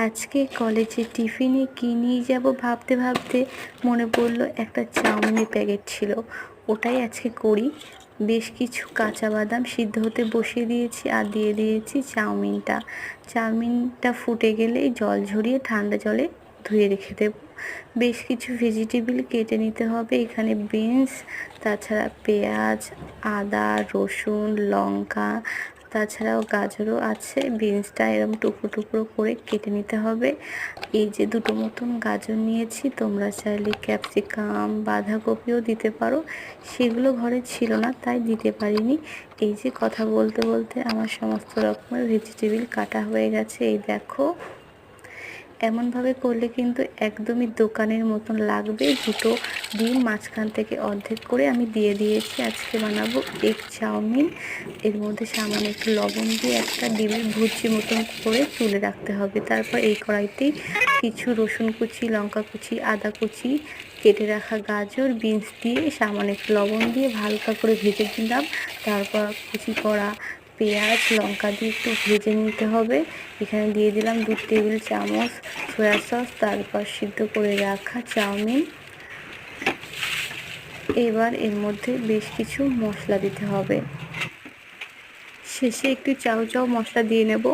আজকে কলেজে টিফিনে কী নিয়ে যাব ভাবতে ভাবতে মনে পড়লো একটা চাউমিনের প্যাকেট ছিল, ওটাই আজকে করি। বেশ কিছু কাঁচা বাদাম সিদ্ধ হতে বসিয়ে দিয়েছি আর দিয়ে দিয়েছি চাউমিনটা ফুটে গেলেই জল ঝরিয়ে ঠান্ডা জলে ধুয়ে রেখে দেবো। বেশ কিছু ভেজিটেবল কেটে নিতে হবে, এখানে বিনস, তাছাড়া পেঁয়াজ, আদা, রসুন, লঙ্কা, তাছাড়াও গাজরও আছে। বিনসটা এরকম টুকরো টুকরো করে কেটে নিতে হবে। এই যে দুটো মতন গাজর নিয়েছি, তোমরা চাইলে ক্যাপসিকাম, বাঁধাকপিও দিতে পারো, সেগুলো ঘরে ছিল না তাই দিতে পারিনি। এই যে কথা বলতে বলতে আমার সমস্ত রকমের ভেজিটেবল কাটা হয়ে গেছে, এই দেখো। এমনভাবে করলে কিন্তু একদমই দোকানের মতন লাগবে। দুটো ডিম মাঝখান থেকে অর্ধেক করে আমি দিয়ে দিয়েছি। আজকে বানাবো এগ চাউমিন। এর মধ্যে সামান্য একটু লবণ দিয়ে একটা ডিমের ভুজি মতন করে তুলে রাখতে হবে। তারপর এই কড়াইতেই কিছু রসুন কুচি, লঙ্কা কুচি, আদা কুচি, কেটে রাখা গাজর, বিনস দিয়ে সামান্য একটু লবণ দিয়ে হালকা করে ভেজে দিলাম। তারপর কুচি করা পেঁয়াজ, লঙ্কা দিয়ে একটু ভেজে নিতে হবে। এখানে দিয়ে দিলাম 2 টেবিল চামচ সয়া সস, তারপর সিদ্ধ করে রাখা চাউমিন। এবার এর মধ্যে বেশ কিছু মশলা দিতে হবে। শেষে একটু চাউ চাউ মশলা দিয়ে নেব।